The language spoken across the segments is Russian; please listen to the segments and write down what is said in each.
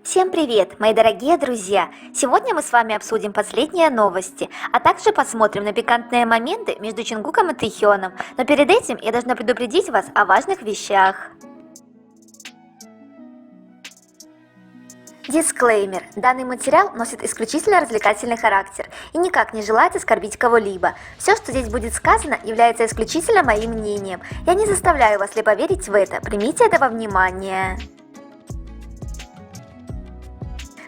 Всем привет, мои дорогие друзья! Сегодня мы с вами обсудим последние новости, а также посмотрим на пикантные моменты между Чингуком и Тэхёном. Но перед этим я должна предупредить вас о важных вещах. Дисклеймер. Данный материал носит исключительно развлекательный характер и никак не желает оскорбить кого-либо. Все, что здесь будет сказано, является исключительно моим мнением. Я не заставляю вас слепо верить в это, примите это во внимание.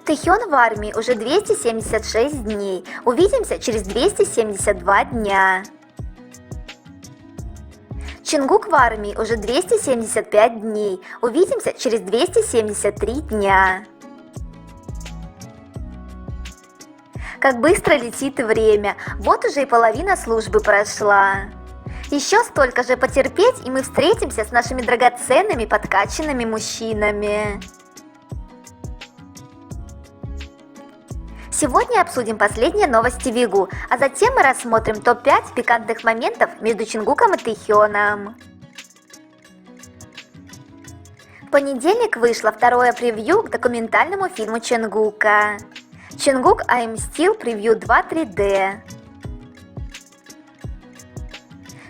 Тэхён в армии уже 276 дней. Увидимся через 272 дня. Чингук в армии уже 275 дней. Увидимся через 273 дня. Как быстро летит время. Вот уже и половина службы прошла. Еще столько же потерпеть, и мы встретимся с нашими драгоценными подкачанными мужчинами. Сегодня обсудим последние новости Вигу, а затем мы рассмотрим топ-5 пикантных моментов между Чингуком и Тэхёном. В понедельник вышло второе превью к документальному фильму Чингука. Чингук I'm Still превью 2 3D.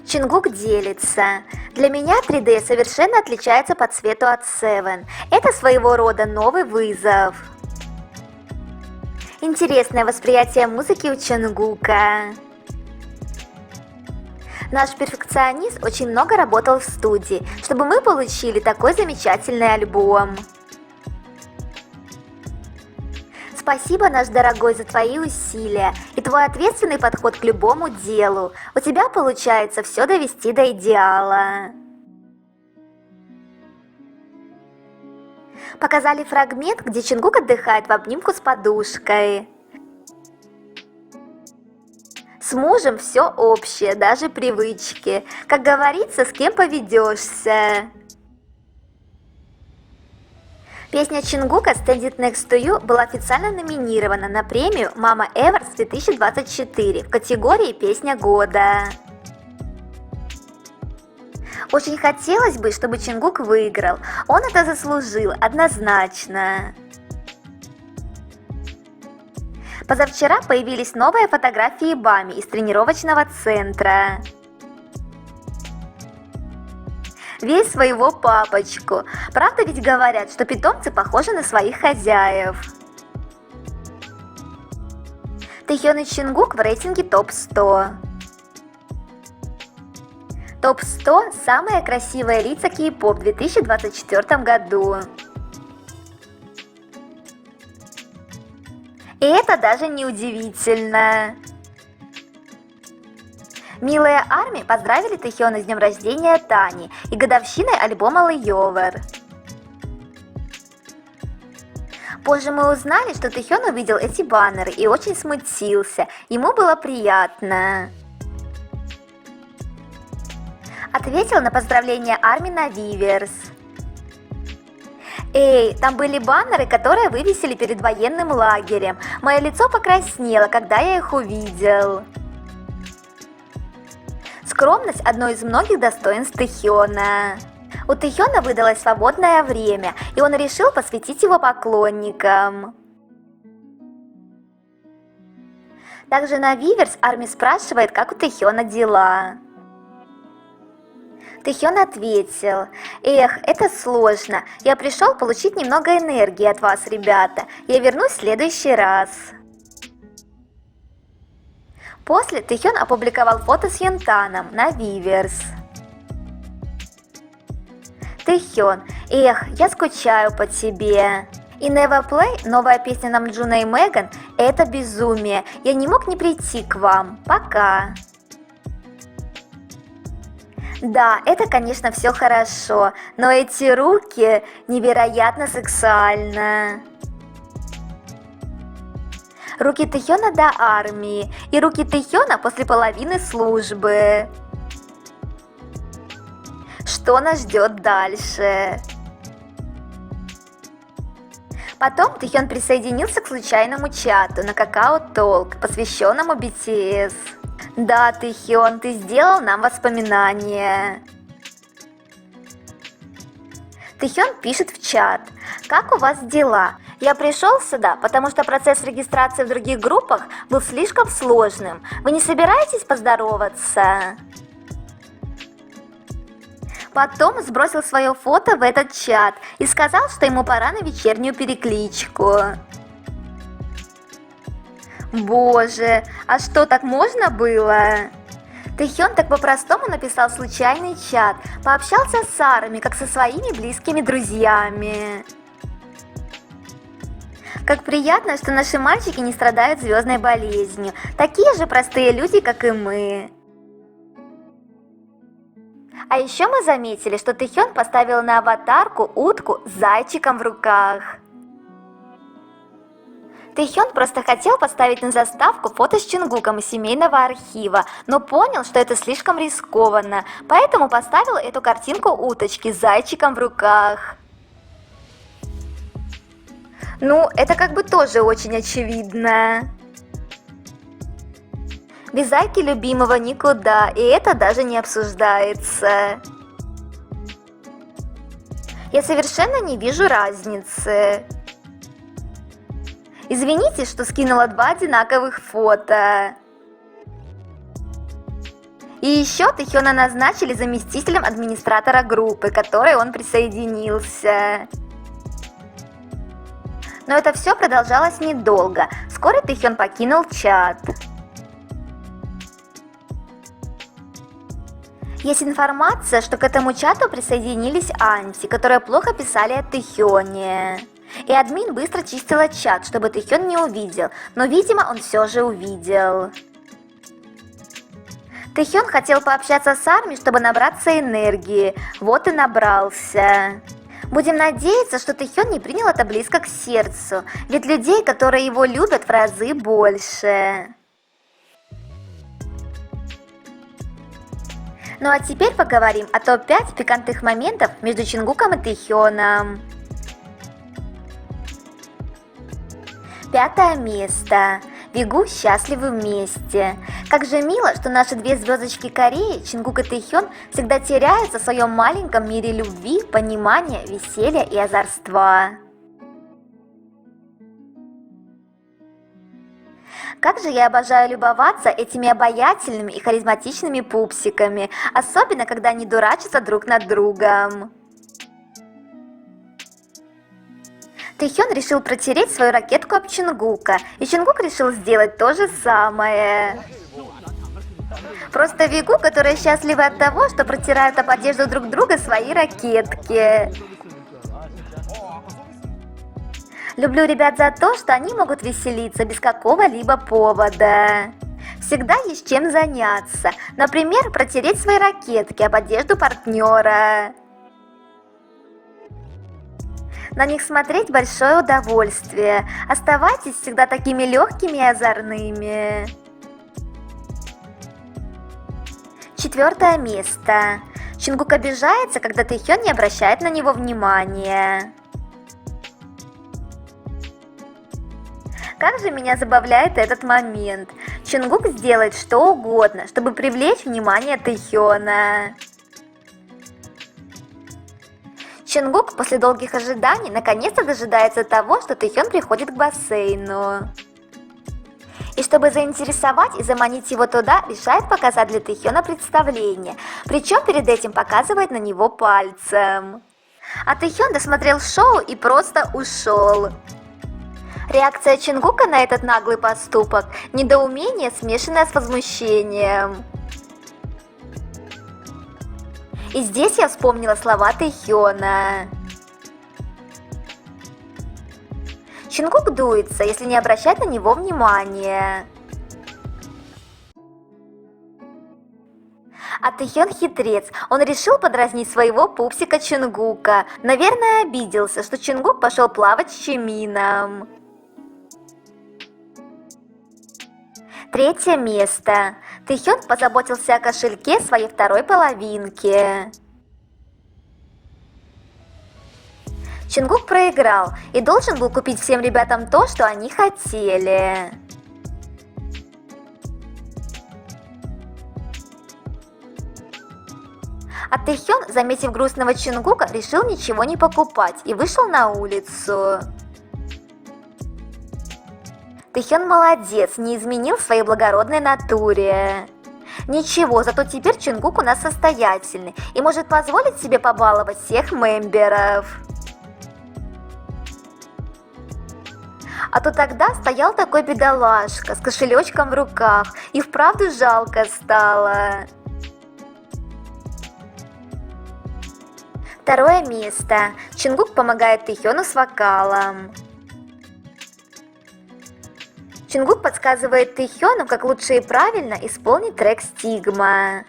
Чингук делится. Для меня 3D совершенно отличается по цвету от Seven. Это своего рода новый вызов. Интересное восприятие музыки у Чингука. Наш перфекционист очень много работал в студии, чтобы мы получили такой замечательный альбом. Спасибо, наш дорогой, за твои усилия и твой ответственный подход к любому делу. У тебя получается все довести до идеала. Показали фрагмент, где Чингук отдыхает в обнимку с подушкой. С мужем все общее, даже привычки. Как говорится, с кем поведешься. Песня Чингука Stand It Next to You была официально номинирована на премию Mama Awards 2024 в категории «Песня года». Очень хотелось бы, чтобы Чингук выиграл. Он это заслужил, однозначно. Позавчера появились новые фотографии Бами из тренировочного центра. Весь своего папочку. Правда ведь говорят, что питомцы похожи на своих хозяев. Тэхён и Чингук в рейтинге топ-100. Топ-100 – самые красивые лица кей-поп в 2024 году. И это даже не удивительно. Милые ARMY поздравили Тэхёна с днем рождения Тани и годовщиной альбома Layover. Позже мы узнали, что Тэхён увидел эти баннеры и очень смутился. Ему было приятно. Ответил на поздравление ARMY на Weverse. Эй, там были баннеры, которые вывесили перед военным лагерем. Мое лицо покраснело, когда я их увидел. Скромность – одно из многих достоинств Тэхёна. У Тэхёна выдалось свободное время, и он решил посвятить его поклонникам. Также на Weverse ARMY спрашивает, как у Тэхёна дела. Тэхён ответил: «Эх, это сложно. Я пришел получить немного энергии от вас, ребята. Я вернусь в следующий раз». После Тэхён опубликовал фото с Йонтаном на Weverse. Тэхён: «Эх, я скучаю по тебе». И Never Play, новая песня Намджуна и Меган, это безумие. Я не мог не прийти к вам. Пока. Да, это, конечно, все хорошо, но эти руки невероятно сексуально. Руки Тэхёна до армии и руки Тэхёна после половины службы. Что нас ждет дальше? Потом Тэхён присоединился к случайному чату на Kakao Talk, посвященному BTS. Да, Тэхён, ты сделал нам воспоминания. Тэхён пишет в чат: Как у вас дела? Я пришел сюда, потому что процесс регистрации в других группах был слишком сложным. Вы не собираетесь поздороваться? Потом сбросил свое фото в этот чат и сказал, что ему пора на вечернюю перекличку. Боже, а что, так можно было? Тэхён так по-простому написал случайный чат, пообщался с Сарами, как со своими близкими друзьями. Как приятно, что наши мальчики не страдают звездной болезнью. Такие же простые люди, как и мы. А еще мы заметили, что Тэхён поставил на аватарку утку с зайчиком в руках. Тэхён просто хотел поставить на заставку фото с Чонгуком из семейного архива, но понял, что это слишком рискованно, поэтому поставил эту картинку уточки с зайчиком в руках. Ну, это как бы тоже очень очевидно. Без зайки любимого никуда, и это даже не обсуждается. Я совершенно не вижу разницы. Извините, что скинула 2 одинаковых фото. И еще Тэхёна назначили заместителем администратора группы, к которой он присоединился. Но это все продолжалось недолго. Вскоре Тэхён покинул чат. Есть информация, что к этому чату присоединились анти, которые плохо писали о Тэхёне. И админ быстро чистила чат, чтобы Тэхён не увидел, но, видимо, он все же увидел. Тэхён хотел пообщаться с Арми, чтобы набраться энергии, вот и набрался. Будем надеяться, что Тэхён не принял это близко к сердцу, ведь людей, которые его любят, в разы больше. Ну а теперь поговорим о топ-5 пикантных моментов между Чонгуком и Тэхёном. 5 место. Вигу счастливы вместе. Как же мило, что наши 2 звездочки Кореи, Чонгук и Тэхён, всегда теряются в своем маленьком мире любви, понимания, веселья и озорства. Как же я обожаю любоваться этими обаятельными и харизматичными пупсиками, особенно когда они дурачатся друг над другом. Тэхён решил протереть свою ракетку об Чонгука, и Чонгук решил сделать то же самое. Просто Вигу, которые счастливы от того, что протирают об одежду друг друга свои ракетки. Люблю ребят за то, что они могут веселиться без какого-либо повода. Всегда есть чем заняться, например, протереть свои ракетки об одежду партнера. На них смотреть большое удовольствие. Оставайтесь всегда такими легкими и озорными. 4 место. Чонгук обижается, когда Тэхён не обращает на него внимания. Как же меня забавляет этот момент. Чонгук сделает что угодно, чтобы привлечь внимание Тэхёна. Чонгук после долгих ожиданий наконец-то дожидается того, что Тэхён приходит к бассейну. И чтобы заинтересовать и заманить его туда, решает показать для Тэхёна представление, причем перед этим показывает на него пальцем. А Тэхён досмотрел шоу и просто ушел. Реакция Чонгука на этот наглый поступок – недоумение, смешанное с возмущением. И здесь я вспомнила слова Тэхёна. Чонгук дуется, если не обращать на него внимания. А Тэхён хитрец, он решил подразнить своего пупсика Чонгука. Наверное, обиделся, что Чонгук пошел плавать с Чимином. 3 место. Тэхён позаботился о кошельке своей второй половинки. Чонгук проиграл и должен был купить всем ребятам то, что они хотели. А Тэхён, заметив грустного Чингука, решил ничего не покупать и вышел на улицу. Тэхён молодец, не изменил своей благородной натуре. Ничего, зато теперь Чингук у нас состоятельный и может позволить себе побаловать всех мемберов. А то тогда стоял такой бедолашка с кошелечком в руках, и вправду жалко стало. Второе место. Чингук помогает Тэхёну с вокалом. Чингук подсказывает Тэхёну, как лучше и правильно исполнить трек «Стигма».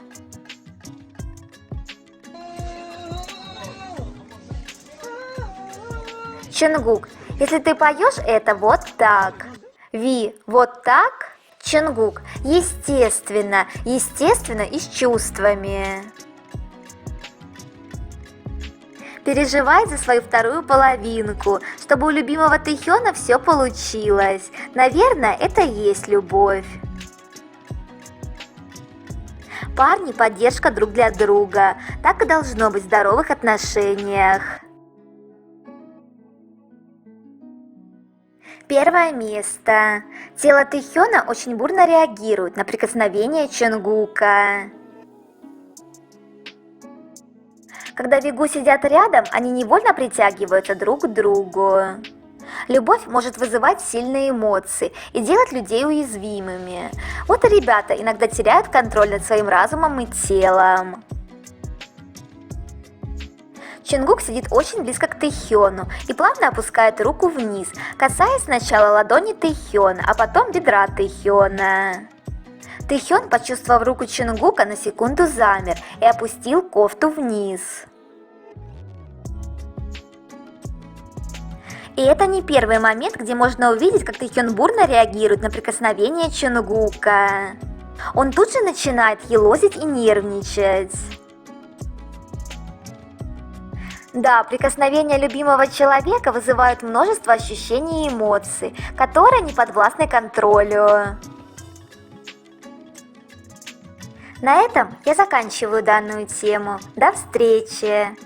Чингук, если ты поешь это вот так. Ви, вот так. Чингук, естественно, естественно и с чувствами. Переживай за свою вторую половинку, чтобы у любимого Тэхёна все получилось. Наверное, это и есть любовь. Парни – поддержка друг для друга. Так и должно быть в здоровых отношениях. Первое место. Тело Тэхёна очень бурно реагирует на прикосновение Чингука. Когда Вигу сидят рядом, они невольно притягиваются друг к другу. Любовь может вызывать сильные эмоции и делать людей уязвимыми. Вот и ребята иногда теряют контроль над своим разумом и телом. Чингук сидит очень близко к Тэхёну и плавно опускает руку вниз, касаясь сначала ладони Тэхёна, а потом бедра Тэхёна. Тэхён, почувствовав руку Чингука, на секунду замер и опустил кофту вниз. И это не первый момент, где можно увидеть, как Тэхён бурно реагирует на прикосновение Чингука. Он тут же начинает елозить и нервничать. Да, прикосновения любимого человека вызывают множество ощущений и эмоций, которые не подвластны контролю. На этом я заканчиваю данную тему. До встречи!